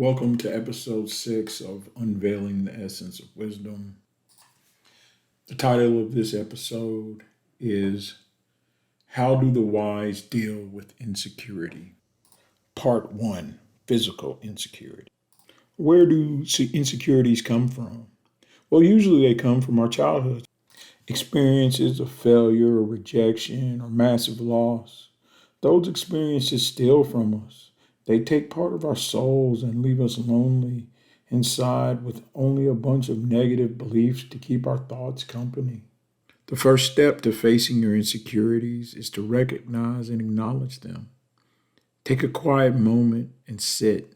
Welcome to episode 6 of Unveiling the Essence of Wisdom. The title of this episode is How Do the Wise Deal with Insecurity? Part 1, Physical Insecurity. Where do insecurities come from? Well, usually they come from our childhood. Experiences of failure or rejection or massive loss. Those experiences steal from us. They take part of our souls and leave us lonely inside with only a bunch of negative beliefs to keep our thoughts company. The first step to facing your insecurities is to recognize and acknowledge them. Take a quiet moment and sit.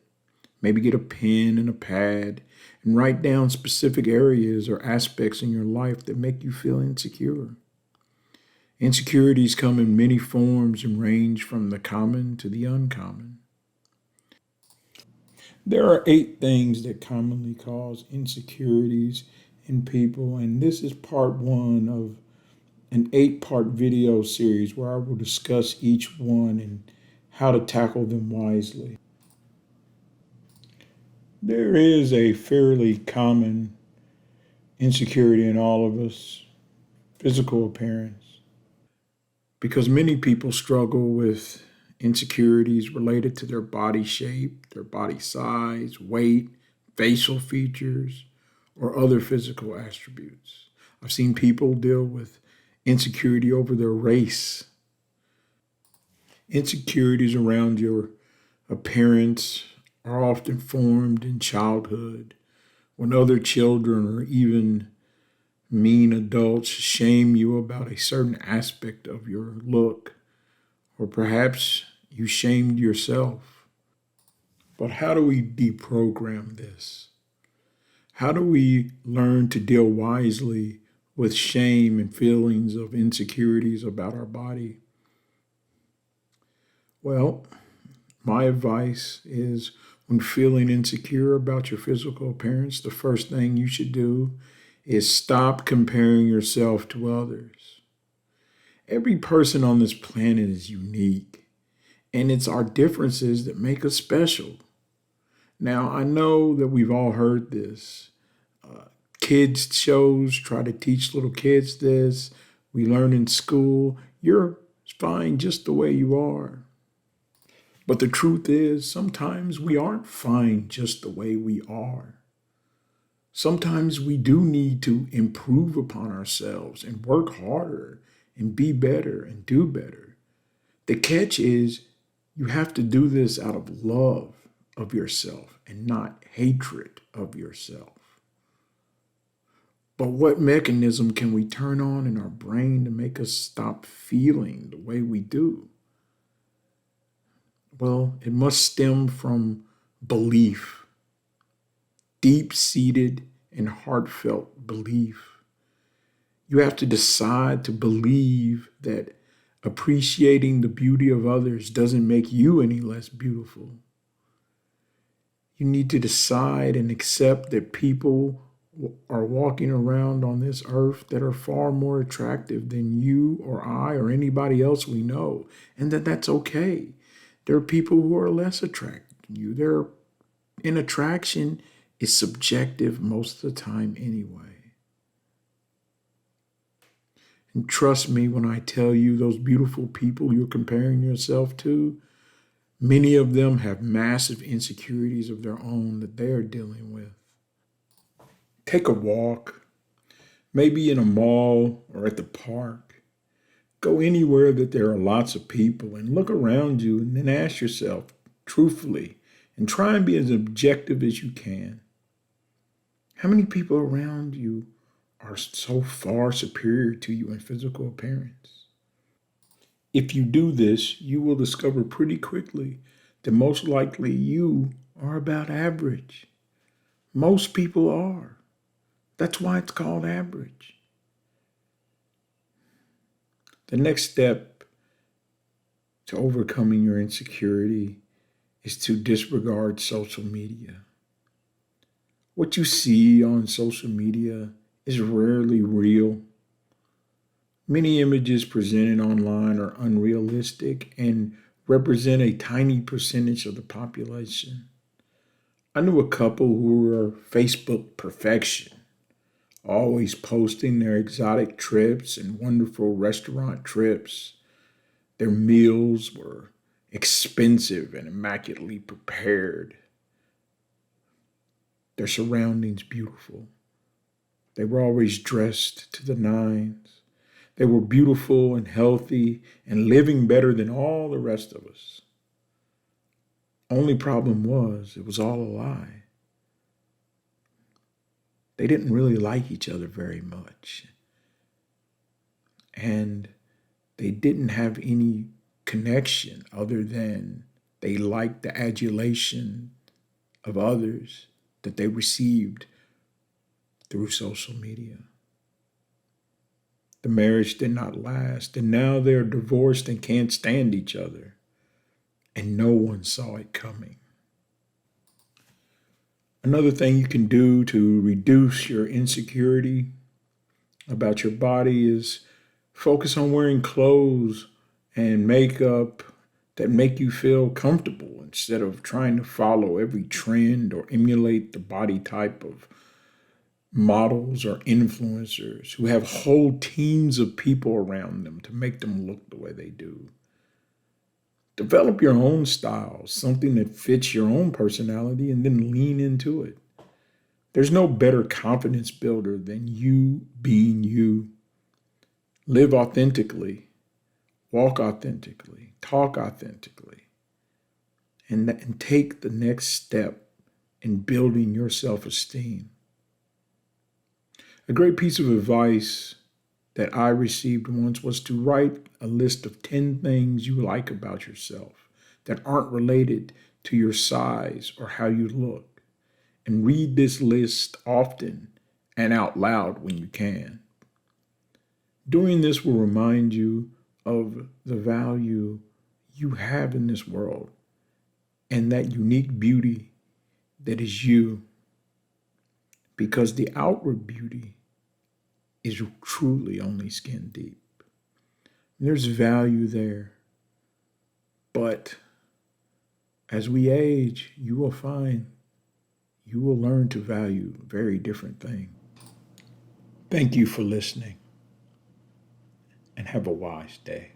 Maybe get a pen and a pad and write down specific areas or aspects in your life that make you feel insecure. Insecurities come in many forms and range from the common to the uncommon. There are 8 things that commonly cause insecurities in people, and this is part 1 of an 8-part video series where I will discuss each one and how to tackle them wisely. There is a fairly common insecurity in all of us, physical appearance, because many people struggle with insecurities related to their body shape, their body size, weight, facial features, or other physical attributes. I've seen people deal with insecurity over their race, insecurities around your appearance are often formed in childhood when other children or even mean adults shame you about a certain aspect of your look, or perhaps you shamed yourself. But how do we deprogram this? How do we learn to deal wisely with shame and feelings of insecurities about our body? Well, my advice is when feeling insecure about your physical appearance, the first thing you should do is stop comparing yourself to others. Every person on this planet is unique, and it's our differences that make us special. Now, I know that we've all heard this. Kids' shows try to teach little kids this. We learn in school, you're fine just the way you are. But the truth is, sometimes we aren't fine just the way we are. Sometimes we do need to improve upon ourselves and work harder and be better and do better. The catch is you have to do this out of love of yourself and not hatred of yourself. But what mechanism can we turn on in our brain to make us stop feeling the way we do? Well, it must stem from belief, deep-seated and heartfelt belief. You have to decide to believe that appreciating the beauty of others doesn't make you any less beautiful. You need to decide and accept that people are walking around on this earth that are far more attractive than you or I or anybody else we know, and that's okay. There are people who are less attractive than you. An attraction is subjective most of the time anyway. And trust me when I tell you those beautiful people you're comparing yourself to, many of them have massive insecurities of their own that they are dealing with. Take a walk, maybe in a mall or at the park. Go anywhere that there are lots of people and look around you and then ask yourself truthfully and try and be as objective as you can. How many people around you are so far superior to you in physical appearance? If you do this, you will discover pretty quickly that most likely you are about average. Most people are. That's why it's called average. The next step to overcoming your insecurity is to disregard social media. What you see on social media is rarely real. Many images presented online are unrealistic and represent a tiny percentage of the population. I knew a couple who were Facebook perfection, always posting their exotic trips and wonderful restaurant trips. Their meals were expensive and immaculately prepared, their surroundings beautiful. They were always dressed to the nines. They were beautiful and healthy and living better than all the rest of us. Only problem was, it was all a lie. They didn't really like each other very much. And they didn't have any connection other than they liked the adulation of others that they received through social media. The marriage did not last, and now they're divorced and can't stand each other. And no one saw it coming. Another thing you can do to reduce your insecurity about your body is focus on wearing clothes and makeup that make you feel comfortable instead of trying to follow every trend or emulate the body type of models or influencers who have whole teams of people around them to make them look the way they do. Develop your own style, something that fits your own personality, and then lean into it. There's no better confidence builder than you being you. Live authentically, walk authentically, talk authentically, and take the next step in building your self esteem. A great piece of advice that I received once was to write a list of 10 things you like about yourself that aren't related to your size or how you look. And read this list often and out loud when you can. Doing this will remind you of the value you have in this world and that unique beauty that is you, because the outward beauty is truly only skin deep. There's value there, but as we age, you will find you will learn to value very different things. Thank you for listening and have a wise day.